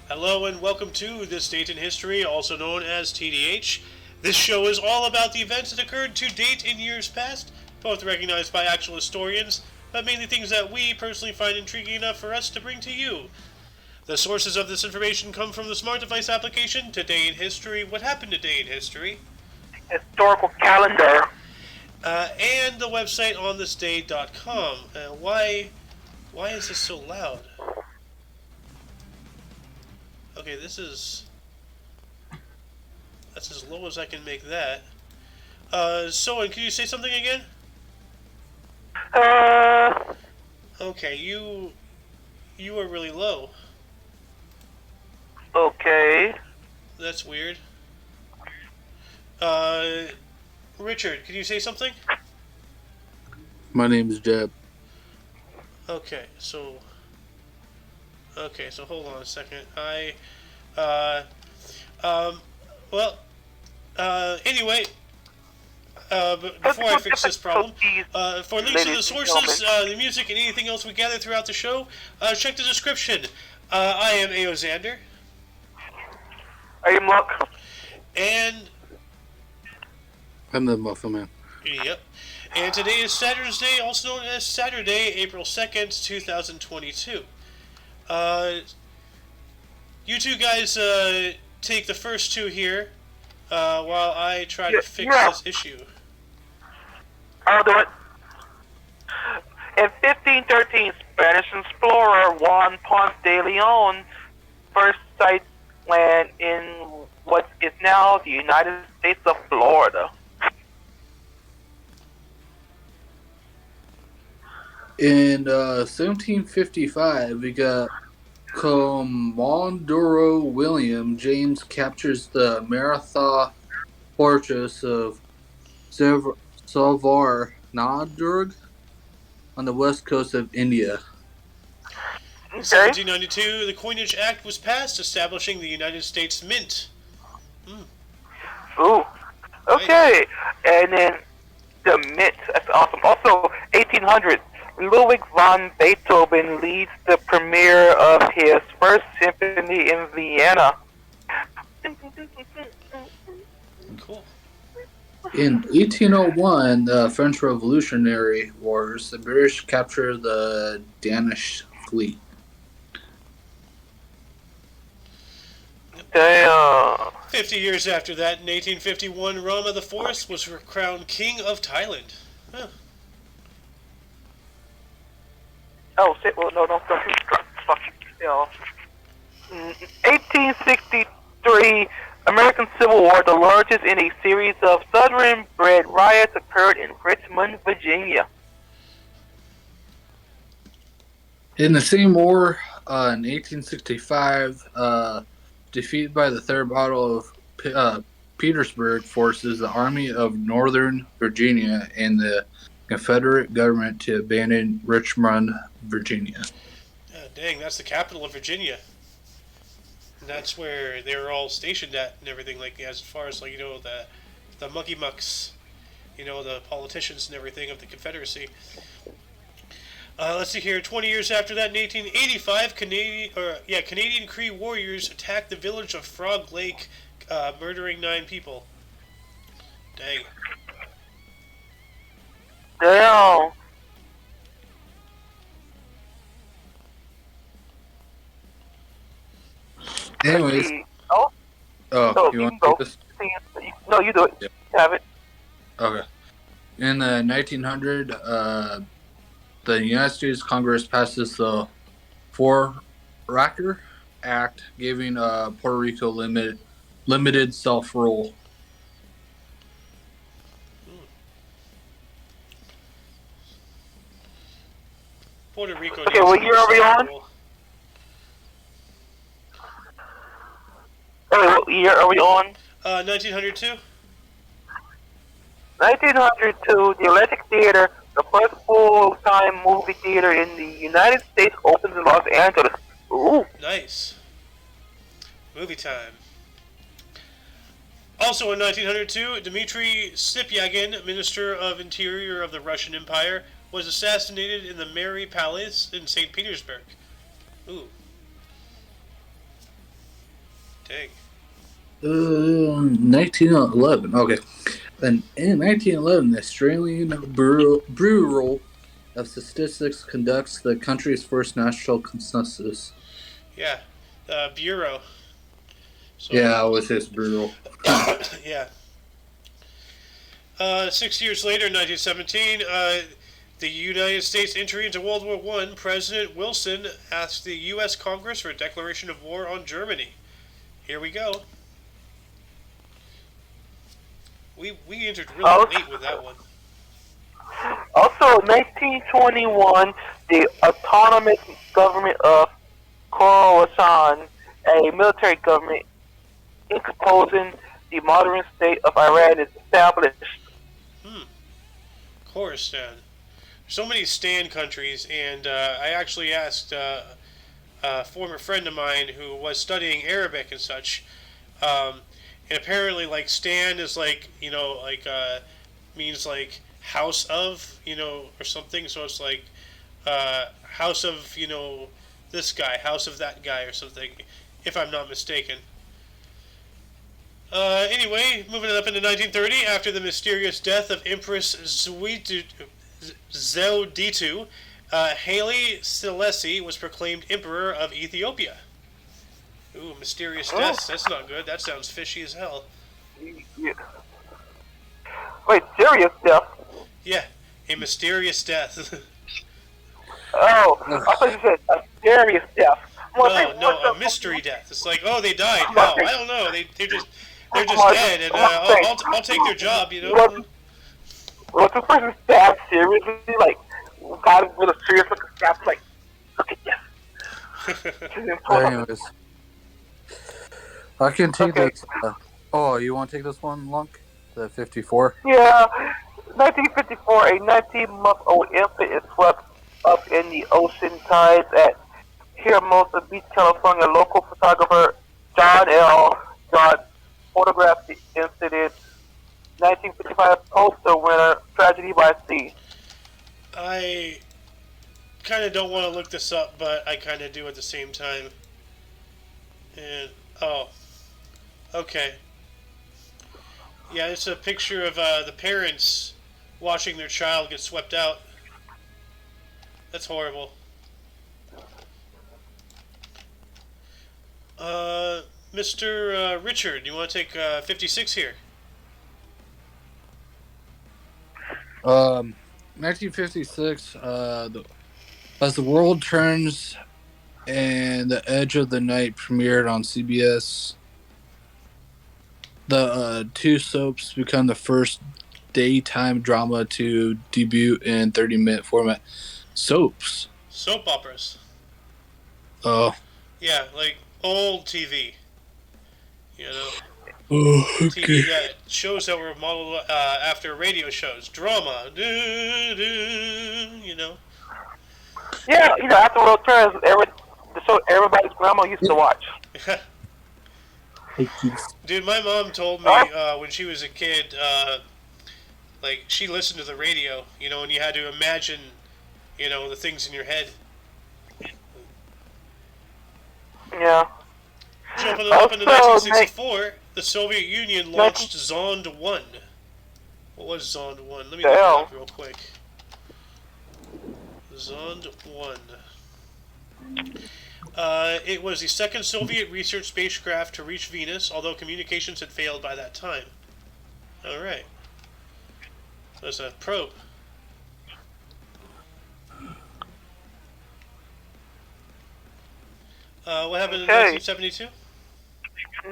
Hello and welcome to This Date in History, also known as TDH. This show is all about the events that occurred to date in years past, both recognized by actual historians, but mainly things that we personally find intriguing enough for us to bring to you. The sources of this information come from the smart device application Today in History, What Happened Today in History, Historical calendar. And the website onthisday.com. Why is this so loud? Okay, that's as low as I can make that. Soen, can you say something again? Uh, Okay, you are really low. okay. That's weird. Richard, can you say something? My name is Jeb. Okay, so hold on a second. Um, well, anyway, but before I fix this problem, for links to the sources, the music, and anything else we gather throughout the show, check the description. I am Aoxander. Are you Muck? And I'm the Muffin Man. yep. And today is Saturday, also known as Saturday, April 2nd, 2022. You two guys take the first two here while I try to fix this issue. I'll do it. In 1513, Spanish explorer Juan Ponce de Leon first sights land in what is now the United States of Florida. In 1755, we got Commodore William James captures the Maratha fortress of Savarnadurg on the west coast of India. In 1792, the Coinage Act was passed, establishing the United States Mint. Ooh. Okay. Nice. And then the Mint. That's awesome. Also, 1800. Ludwig van Beethoven leads the premiere of his first symphony in Vienna. Cool. In 1801, the French Revolutionary Wars, the British captured the Danish fleet. Damn. 50 years after that, in 1851, Rama IV was crowned King of Thailand. Huh. Oh, shit, well, no, don't fuck you. 1863, American Civil War, the largest in a series of Southern-bred riots, occurred in Richmond, Virginia. In the same war, in 1865, defeated by the Third Battle of Petersburg forces the Army of Northern Virginia and the Confederate government to abandon Richmond, Virginia. Dang, that's the capital of Virginia. And that's where they were all stationed at and everything, like as far as, like, you know, the mucky mucks, you know, the politicians and everything of the Confederacy. Let's see here. 20 years after that, in 1885, Canadian Cree warriors attacked the village of Frog Lake, murdering 9 people. Dang. Damn. Anyways. Oh, you want to do this? No, you do it. Yep. You have it. Okay. In 1900, the United States Congress passes the Foraker Act, giving Puerto Rico limited self-rule. Puerto Rico. Okay, what year are we on? What year are we on? 1902. 1902, the Electric Theater, the first full-time movie theater in the United States, opened in Los Angeles. Ooh. Nice. Movie time. Also in 1902, Dmitry Sipyagin, Minister of Interior of the Russian Empire, was assassinated in the Mary Palace in St. Petersburg. Ooh. Dang. 1911. Okay. Then in 1911, the Australian Bureau of Statistics conducts the country's first national census. Yeah. Bureau. So, Yeah, it was his bureau. yeah. 6 years later, in 1917, the United States entry into World War I, President Wilson asked the U.S. Congress for a declaration of war on Germany. Here we go. We entered really Also, late with that one. also, in 1921, the autonomous government of Khorasan, a military government composing the modern state of Iran, is established. Hmm. Khorasan. So many Stan countries, and I actually asked a former friend of mine who was studying Arabic and such. Um, and apparently, like Stan is like means like house of or something. So it's like house of this guy, house of that guy or something, if I'm not mistaken. Anyway, moving it up into 1930, after the mysterious death of Empress Zewditu, Haile Selassie was proclaimed Emperor of Ethiopia. Ooh, mysterious Oh, deaths. That's not good. That sounds fishy as hell. yeah. Wait, serious stuff? Yeah, a mysterious death. Oh, Ugh. I thought you said a serious death. I'm gonna say, No, what no, the a mystery death. It's like, oh, they died. I'm gonna How? say, I don't know. They're I'm just gonna, dead, and I'm gonna say, I'll take their job. was, was this person stabbed seriously? Like, God with a serious looking stab, like, look at this. Anyways, I can take Okay, this. Oh, you want to take this one, Lunk? The 54? yeah, 1954, a 19-month-old infant is swept up in the ocean tides at Hermosa Beach, California. Local photographer John L. John photographed the incident. 1955 poster winner, Tragedy by Sea. I kind of don't want to look this up, but I kind of do at the same time. And oh, okay, yeah, it's a picture of the parents watching their child get swept out. That's horrible. Mr. Richard, you want to take 56 here? 1956, As the World Turns and The Edge of the Night premiered on CBS. The two soaps become the first daytime drama to debut in 30-minute format. Soaps. Soap operas. Oh. Yeah, like old TV. You know, Oh, okay. TV that shows that were modeled after radio shows. Drama. You know. Yeah, after World Turns, the show everybody's grandma used to watch. Dude, my mom told me Alright? when she was a kid, like she listened to the radio, and you had to imagine, the things in your head. Yeah. Jumping up into Also, 1964, the Soviet Union launched Zond 1. What was Zond 1? Let me look it Damn. up real quick. Zond 1. It was the second Soviet research spacecraft to reach Venus, although communications had failed by that time. Alright. So it's a probe. What happened in Okay. 1972?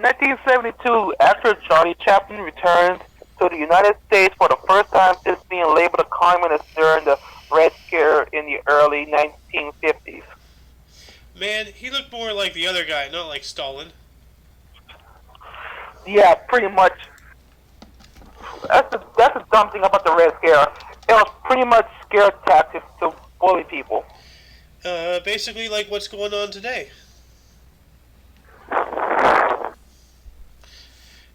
1972, actor Johnny Chaplin returns to the United States for the first time since being labeled a communist during the Red Scare in the early 1950s. Man, he looked more like the other guy, not like Stalin. Yeah, pretty much. That's the dumb thing about the Red Scare. It was pretty much scare tactics to bully people. Basically like what's going on today.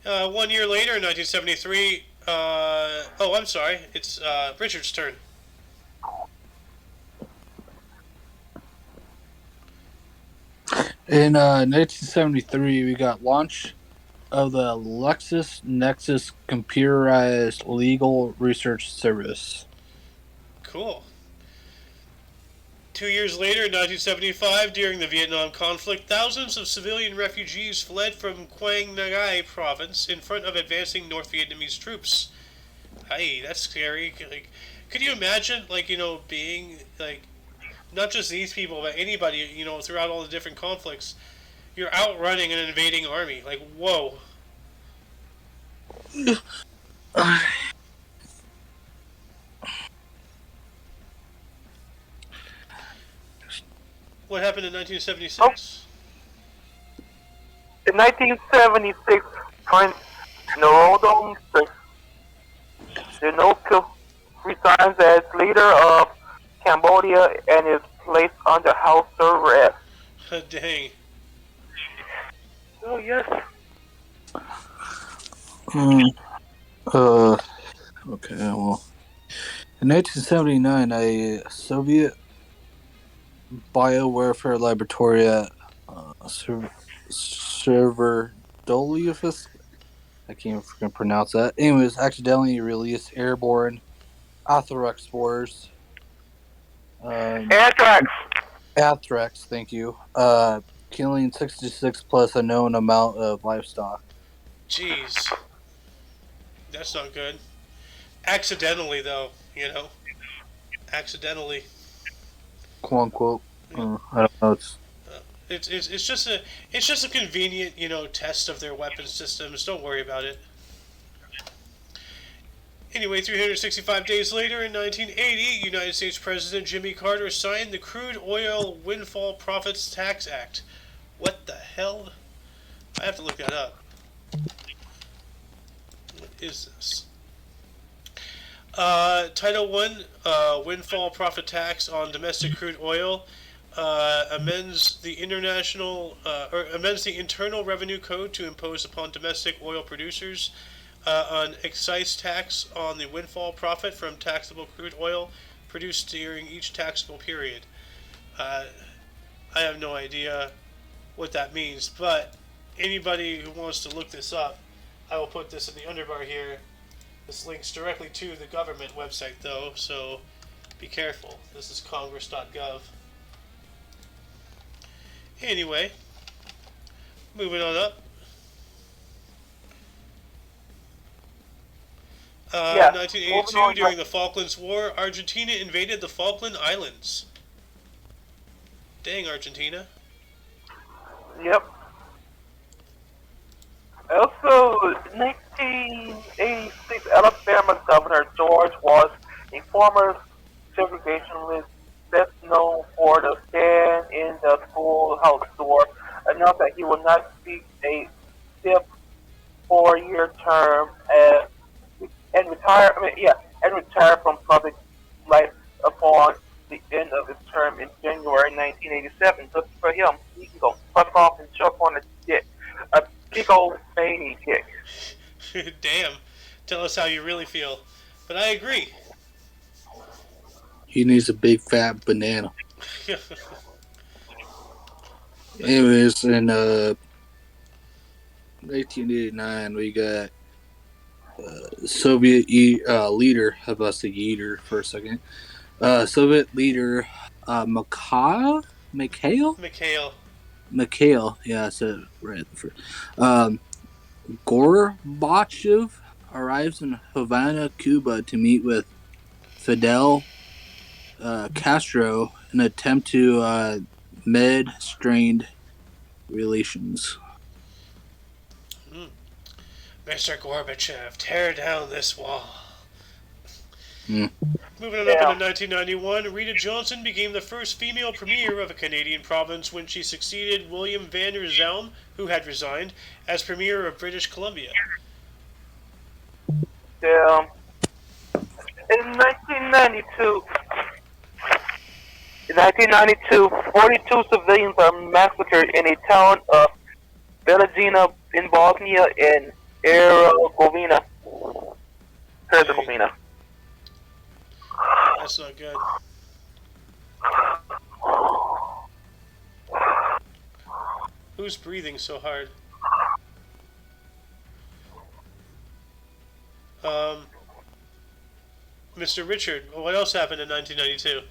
1 year later, in 1973, oh, I'm sorry, it's Richard's turn. In 1973, we got launch of the LexisNexis Computerized Legal Research Service. Cool. 2 years later, in 1975, during the Vietnam conflict, thousands of civilian refugees fled from Quang Ngai province in front of advancing North Vietnamese troops. Hey, that's scary. Like, could you imagine, being like not just these people, but anybody, throughout all the different conflicts, you're outrunning an invading army. Like, whoa. What happened in 1976? In 1976, Prince Norodom Sihanouk resigns as leader of Cambodia and is placed under house arrest. Dang. Oh, yes. Okay, well. In 1979, a Soviet biowarfare laboratory at Sverdlovsk, I can't freaking pronounce that. Anyways, accidentally released airborne anthrax spores. Anthrax. Anthrax, thank you. Killing 66 plus a known amount of livestock. Jeez. That's not good. Accidentally, though, Accidentally. Quote unquote. I don't know. It's just a convenient, test of their weapon systems. Don't worry about it. Anyway, 365 days later, in 1980, United States President Jimmy Carter signed the Crude Oil Windfall Profits Tax Act. What the hell? I have to look that up. What is this? Title I, Windfall Profit Tax on Domestic Crude Oil, amends the Internal Revenue Code to impose upon domestic oil producers an excise tax on the windfall profit from taxable crude oil produced during each taxable period. I have no idea what that means, but anybody who wants to look this up, I will put this in the underbar here. This links directly to the government website, though, so be careful. This is congress.gov. Anyway, moving on up. Yeah, 1982, during the Falklands War, Argentina invaded the Falkland Islands. Dang, Argentina. Yep. Also, 1986, Alabama Governor George was a former segregationist best known for the stand in the schoolhouse door, announced that he would not seek a stiff 4-year term and retire. And retire from public life upon the end of his term in January 1987. Good for him. He can go fuck off and choke on a dick. A big old veiny dick. Damn. Tell us how you really feel. But I agree. He needs a big fat banana. Anyways, in 1989, we got Soviet leader. How about I say eater for a second? Soviet leader Mikhail. Yeah, I said it right at the first. Gorbachev arrives in Havana, Cuba, to meet with Fidel Castro in an attempt to mend-strained relations. Mr. Gorbachev, tear down this wall. Mm. Moving on up into 1991, Rita Johnson became the first female premier of a Canadian province when she succeeded William Van der Zalm, who had resigned, as premier of British Columbia. Yeah. In 1992, 42 civilians are massacred in a town of Belagina in Bosnia and Herzegovina. That's not good. Who's breathing so hard? Um, Mr. Richard, what else happened in 1992?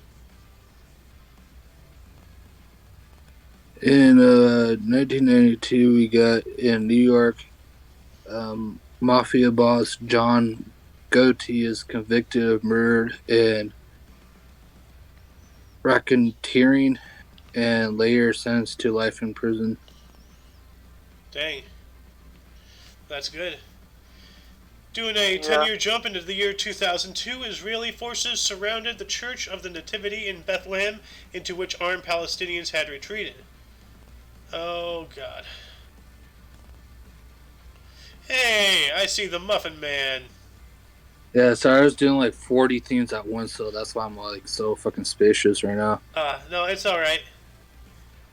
In 1992, we got in New York, mafia boss John Gotti is convicted of murder and racketeering and later sentenced to life in prison. Dang, that's good. Doing a Yeah. 10-year jump into the year 2002, Israeli forces surrounded the Church of the Nativity in Bethlehem, into which armed Palestinians had retreated. Oh, God. Hey, I see the Muffin Man. Yeah, so I was doing like 40 themes at once, so that's why I'm like so fucking spacious right now. No, it's alright.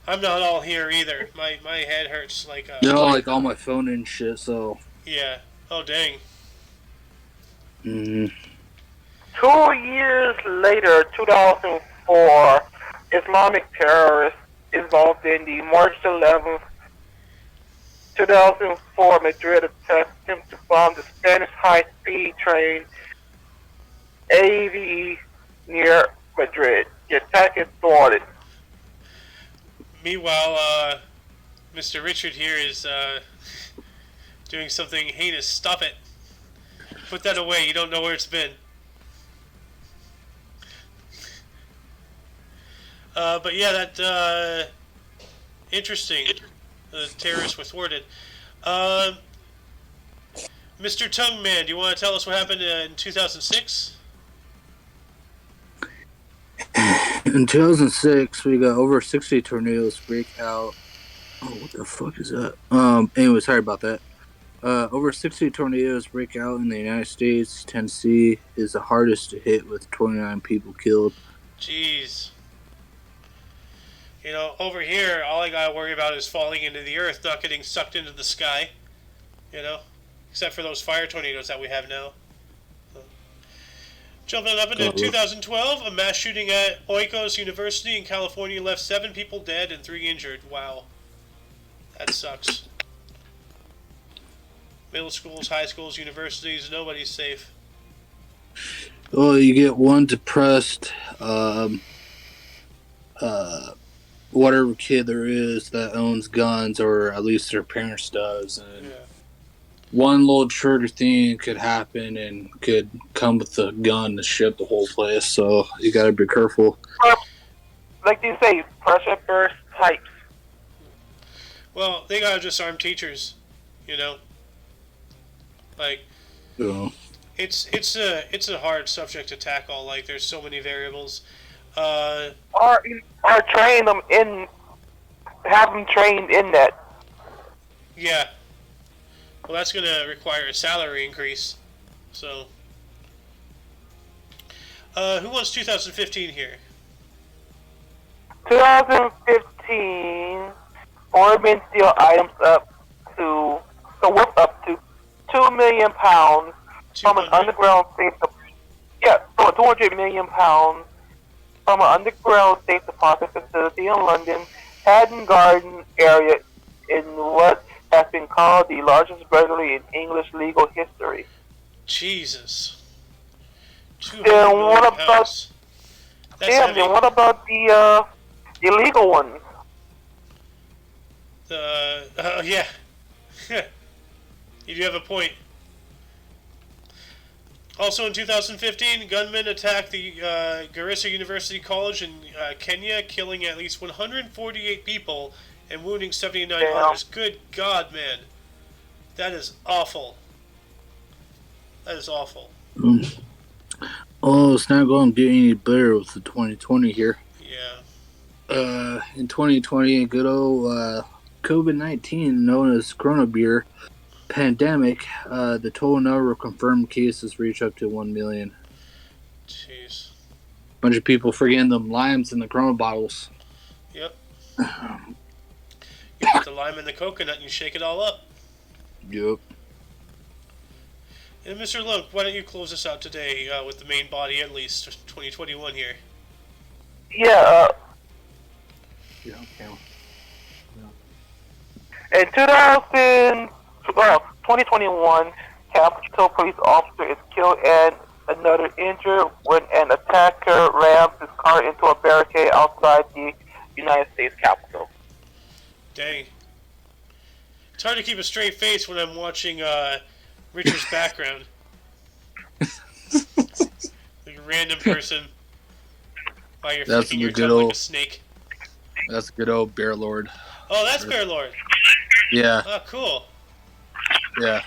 I'm not all here either. My head hurts like, You know, like all my phone and shit, so. yeah. Oh, dang. Mm. 2 years later, 2004, Islamic terrorists involved in the March 11th, 2004 Madrid attack attempt to bomb the Spanish high-speed train AVE near Madrid. The attack is thwarted. Meanwhile, Mr. Richard here is, doing something heinous. Stop it. Put that away. You don't know where it's been. But yeah, that, interesting. The terrorists were thwarted. Mr. Tongue Man, do you want to tell us what happened in 2006? In 2006, we got over 60 tornadoes break out. Oh, what the fuck is that? Anyway, sorry about that. Over 60 tornadoes break out in the United States. Tennessee is the hardest to hit with 29 people killed. Jeez. You know, over here, all I gotta worry about is falling into the earth, not getting sucked into the sky. You know? Except for those fire tornadoes that we have now. Jumping up into 2012, a mass shooting at Oikos University in California left 7 people dead and 3 injured. Wow. That sucks. Middle schools, high schools, universities, nobody's safe. Well, you get one depressed, whatever kid there is that owns guns, or at least their parents does, and one little trigger thing could happen and could come with a gun to ship the whole place. So you got to be careful. Like they say, pressure burst types. Well, they gotta just arm teachers, you know. Like, it's a hard subject to tackle. Like, there's so many variables. Or train them in, have them trained in that. Yeah. Well, that's gonna require a salary increase. So, who wants 2015 here? 2015, Orban steel items worth up to £2 million from an underground safe. Yeah, so £200 million from an underground safe deposit facility in London, Haddon Garden area, in what has been called the largest burglary in English legal history. Jesus. Then what about? Damn. Then what about the illegal ones? Yeah. You do have a point. Also in 2015, gunmen attacked the Garissa University College in Kenya, killing at least 148 people and wounding 79 others. Good God, man. That is awful. That is awful. Oh, it's not going to get any better with the 2020 here. Yeah. In 2020, a good old COVID-19, known as Corona beer pandemic, the total number of confirmed cases reached up to 1 million. Jeez. Bunch of people forgetting them limes in the Corona bottles. Yep. You put the lime in the coconut and you shake it all up. Yep. And Mr. Lunk, why don't you close us out today with the main body, at least 2021 here? Yeah. Yeah. Okay. In 2021, Capitol police officer is killed and another injured when an attacker rams his car into a barricade outside the United States Capitol. Dang. It's hard to keep a straight face when I'm watching Richard's background. Like a random person while you're flicking your tongue like a snake. That's a good old Bear Lord. Oh, that's Bear Lord. Yeah. Oh, cool. Yeah.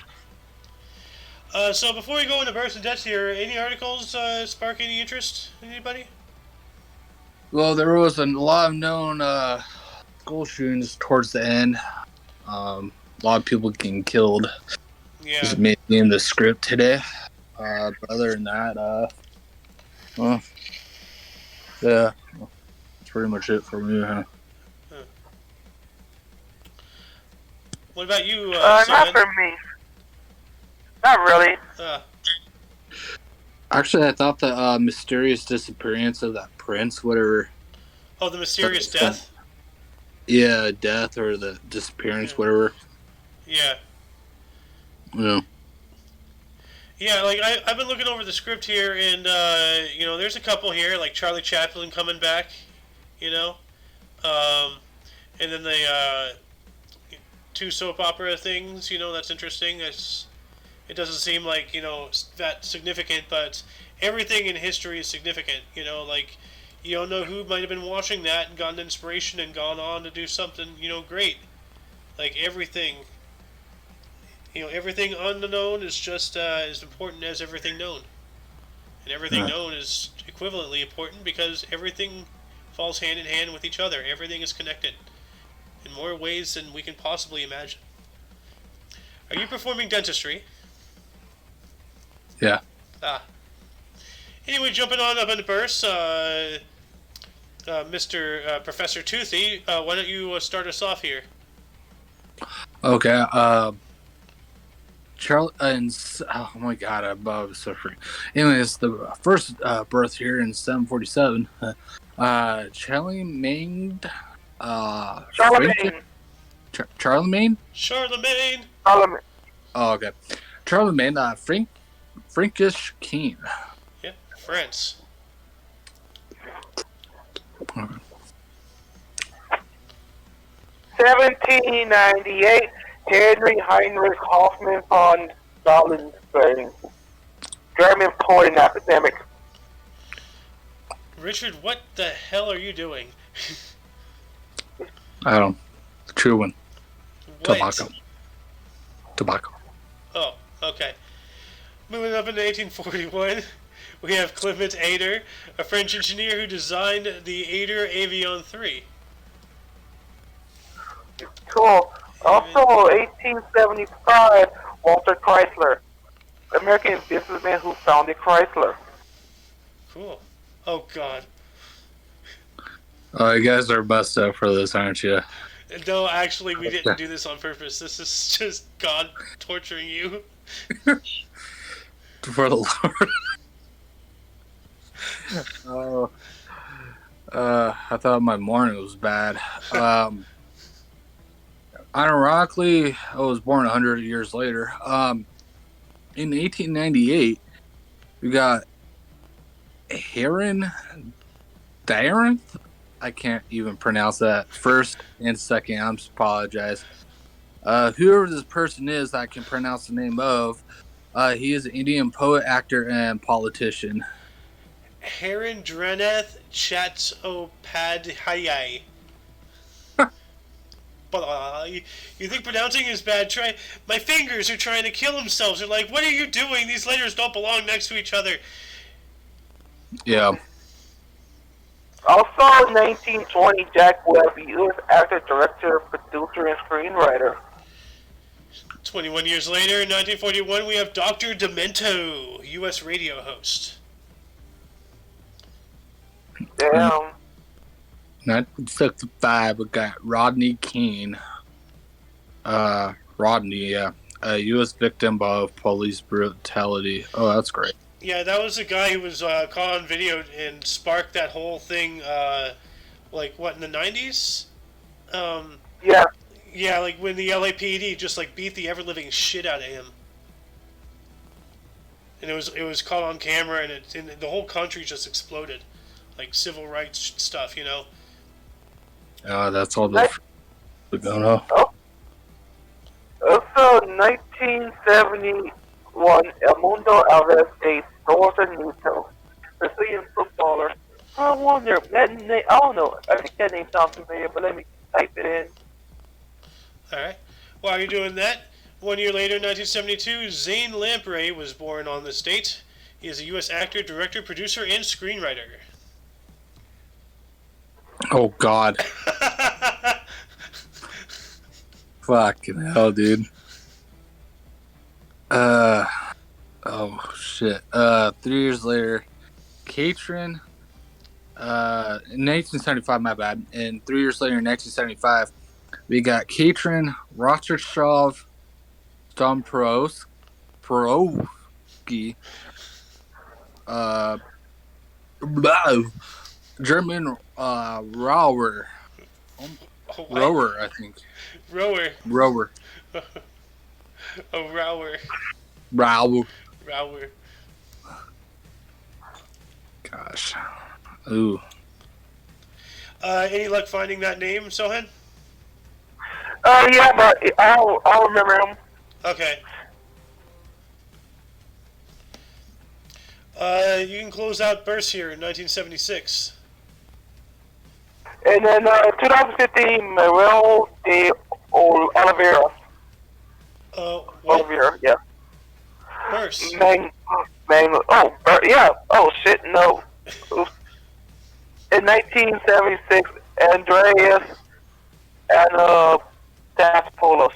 So before we go into births and deaths here, any articles spark any interest? Anybody? Well, there was a lot of known school shootings towards the end. A lot of people getting killed. Yeah. Just maybe in the script today. But other than that, well, yeah, that's pretty much it for me. Huh? What about you, not for me. Not really. Actually, I thought the mysterious disappearance of that prince, whatever. Oh, the mysterious death? Yeah, death or the disappearance, whatever. Yeah. Yeah. Yeah, like I've been looking over the script here, and you know, there's a couple here, like Charlie Chaplin coming back, you know, and then the two soap opera things, you know, that's interesting. It doesn't seem like, you know, that significant, but everything in history is significant, you know, like you don't know who might have been watching that and gotten inspiration and gone on to do something, you know, great. Like everything. You know, everything unknown is just as important as everything known. And everything known is equivalently important because everything falls hand in hand with each other. Everything is connected in more ways than we can possibly imagine. Are you performing dentistry? Yeah. Anyway, jumping on up into bursts, Mr. Professor Toothy, why don't you start us off here? Okay. Charlie and oh my god, I'm suffering. Anyways, the first birth here in 747, Charlemagne. Charlemagne. Charlemagne. Charlemagne. Charlemagne. Oh, okay. Charlemagne, Frankish king. Yeah, France. Okay. 1798. Henry Heinrich Hoffmann von Wallenstein, German poet and academic. Richard, what the hell are you doing? I don't. True one. What? Tobacco. Oh, okay. Moving up into 1841, we have Clement Ader, a French engineer who designed the Ader Avion 3. Cool. Also, 1875, Walter Chrysler, American businessman who founded Chrysler. Cool. Oh, God. Oh, you guys are bust up for this, aren't you? No, actually, we didn't do this on purpose. This is just God torturing you. For the Lord. I thought my morning was bad. Ironically, I was born 100 years later. In 1898, we got Darren. I can't even pronounce that. First and second, I apologize. Whoever this person is, I can pronounce the name of. He is an Indian poet, actor, and politician. Harendranath Chattopadhyay. You think pronouncing is bad? Try. My fingers are trying to kill themselves. They're like, what are you doing? These letters don't belong next to each other. Yeah. Also, in 1920, Jack Webb, U.S. actor, director, producer, and screenwriter. 21 years later, in 1941, we have Dr. Demento, U.S. radio host. Damn. 1965, we got Rodney King. Rodney, yeah. A U.S. victim of police brutality. Oh, that's great. Yeah, that was the guy who was caught on video and sparked that whole thing, like, what, in the 90s? Yeah. Yeah, like when the LAPD just like beat the ever living shit out of him, and it was caught on camera, and the whole country just exploded, like civil rights stuff, you know. That's all Ni- the going on. oh, Also, 1971, El Mundo Alves de Souza Neto, Brazilian footballer. I wonder, that name, I don't know, I think that name sounds familiar, but let me type it in. All right. While you're doing that, 1 year later, 1972, Zane Lamprey was born on this date. He is a U.S. actor, director, producer, and screenwriter. Oh God. Fucking hell, dude. Oh shit. 3 years later, Katrin. In 1975, my bad. And 3 years later, in 1975, we got Katrin Rochershov Stomprowski. Uh, German rower. Oh, what? Rower, I think. Rower. Rower. A rower. Rower. Rower. Gosh. Ooh. Any luck finding that name, Sohan? Yeah, but I'll remember him. Okay. You can close out births here in 1976. And then 2015, Manuel de Oliveira. What? Oliveira, yeah. Births. Yeah. Oh, shit, no. Oops. In 1976, Andreas Anastasiopoulos.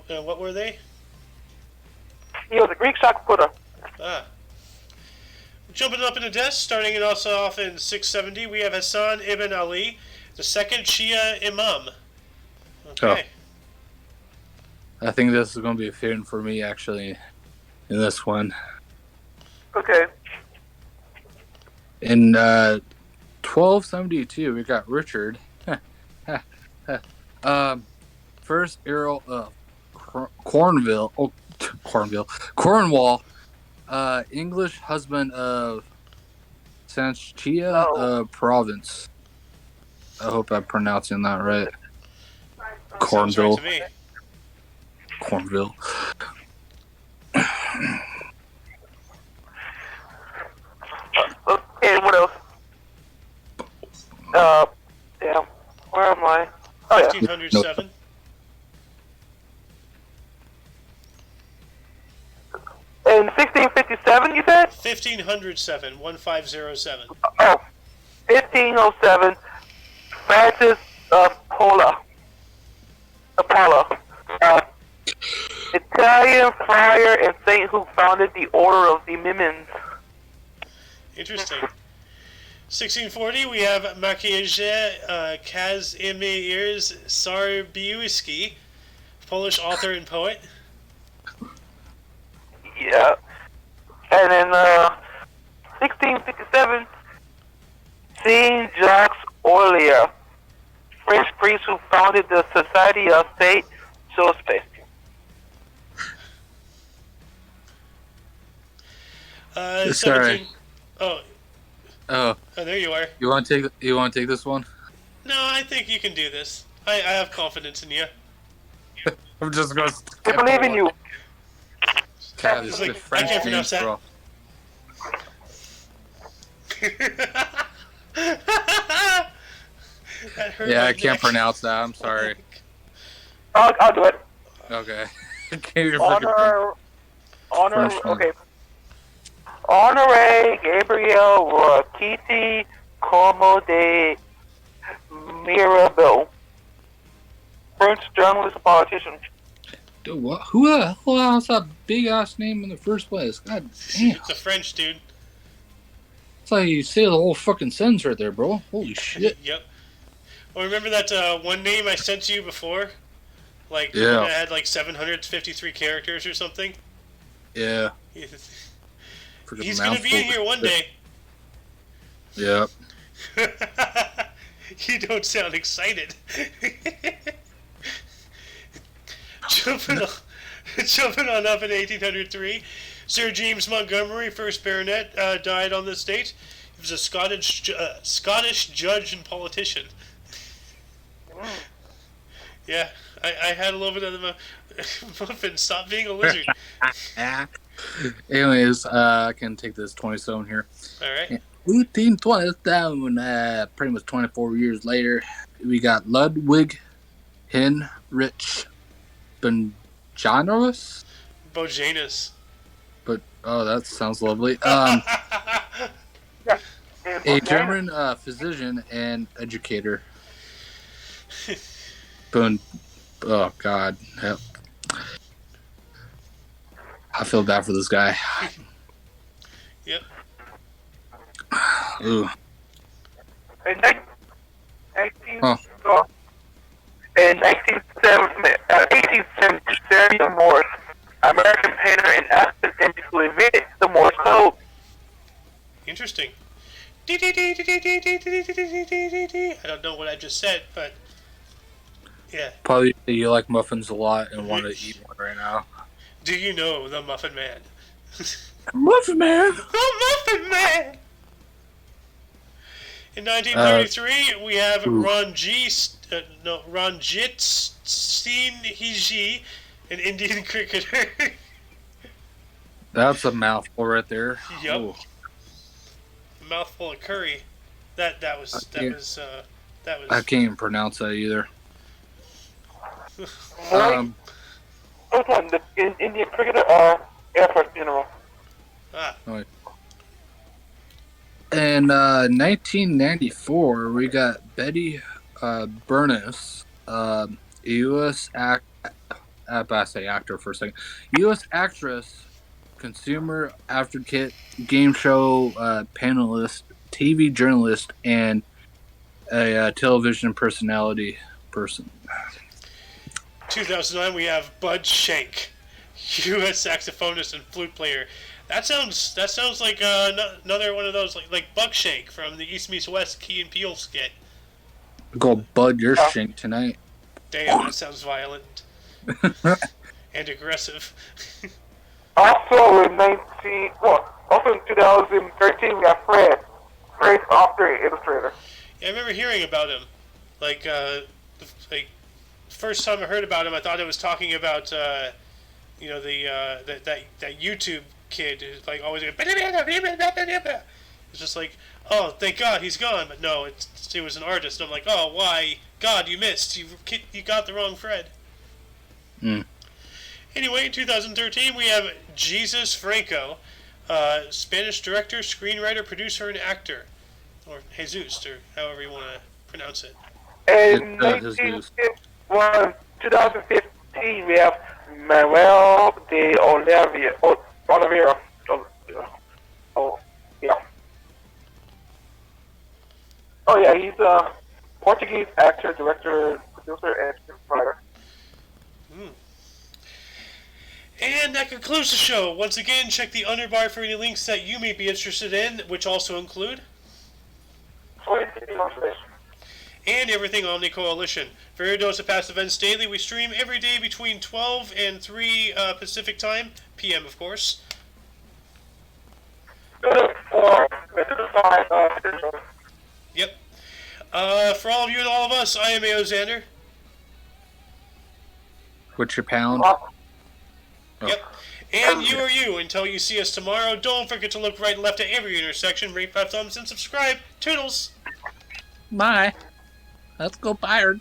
What were they? He was a Greek shot putter. Ah. Jumping up in the desk, starting it also off in 670, we have Hassan ibn Ali, the second Shia Imam. Okay. Oh. I think this is going to be a fitting for me, actually, in this one. Okay. In 1272, we got Richard. First Earl of Cornwall, English husband of Sanchia province. I hope I'm pronouncing that right. Sounds right Cornville. to me. Cornville. Okay, what else? Damn. Where am I? Oh, yeah. 1507. In 1657, you said? 1507. 1507. Oh, 1507, Francis Apollo, Italian friar and saint who founded the Order of the Mimins. Interesting. 1640, we have Maciej Kazimierz Sarbiewski, Polish author and poet. Yeah. And in 1657, Saint Jacques Orlier, French priest who founded the Society of Saint Joseph. Sorry. 17. Oh. Oh, There you are. you want to take this one? No, I think you can do this. I have confidence in you. I'm just going to. I believe in you. God, it's Like, the French I can't pronounce names, that. bro. That hurt Yeah, my I can't neck. pronounce that. I'm sorry. I'll do it. Okay. You're freaking Honor, Frenchman. okay. Honore Gabriel Rakiti Como de Mirabeau, French journalist and politician. Dude, what? Who the hell has that big ass name in the first place? God damn. It's a French dude. It's like you say the whole fucking sentence right there, bro. Holy shit. Yep. Well, remember that one name I sent to you before? Like, the Yeah. one that had like 753 characters or something? Yeah. He's gonna be in here one day. Yep. You don't sound excited. Jumping on up in 1803, Sir James Montgomery, 1st Baronet, died on this date. He was a Scottish judge and politician. Yeah, I had a little bit of the muffin. Stop being a lizard. Anyways, I can take this 27 here. All right. 1827, pretty much 24 years later, we got Ludwig Heinrich Bonjanus. Bojanus. But, oh, that sounds lovely. A German physician and educator. Oh, God. Yep. I feel bad for this guy. Yep. Ooh. In 1870, the Morse, American painter and accidentally invented the Morse code. Interesting. I don't know what I just said, but yeah. Probably you like muffins a lot and want to eat one right now. Do you know the Muffin Man? Muffin Man! The Muffin Man! In 1933, we have Ranjit Singh Hiji, an Indian cricketer. That's a mouthful right there. Yep. Ooh. A mouthful of curry. That was. I can't even pronounce that either. The Indian cricketer, Air Force General. Ah. Right. In 1994, we got Betty Burness, U.S. actor for a second. U.S. actress, consumer advocate, game show panelist, TV journalist, and a television personality person. 2009, we have Bud Shank, U.S. saxophonist and flute player. That sounds like another one of those like Buckshank from the East Meets West Key and Peele skit. Go bud your shank tonight. Damn, that sounds violent and aggressive. Also in 2013, we have Fred, author and illustrator. Yeah, I remember hearing about him. Like first time I heard about him, I thought it was talking about that YouTube kid who's like always it's just like, oh, thank God he's gone. But no, it was an artist. And I'm like, oh, why, God, you missed. You got the wrong Fred. Anyway, in 2013, we have Jesus Franco, Spanish director, screenwriter, producer, and actor, or Jesus, or however you want to pronounce it. And 2015, we have Manuel de Oliveira. Oh yeah, he's a Portuguese actor, director, producer, and screenwriter. And that concludes the show. Once again, check the underbar for any links that you may be interested in, which also include and everything Omni Coalition. For your dose of past events daily, we stream every day between 12 and 3 Pacific time, PM of course. Yep. For all of you and all of us, I am A.O. Xander. What's your pound? Yep. And you are you. Until you see us tomorrow, don't forget to look right and left at every intersection, rate 5 thumbs, and subscribe. Toodles! Bye. Let's go Byron.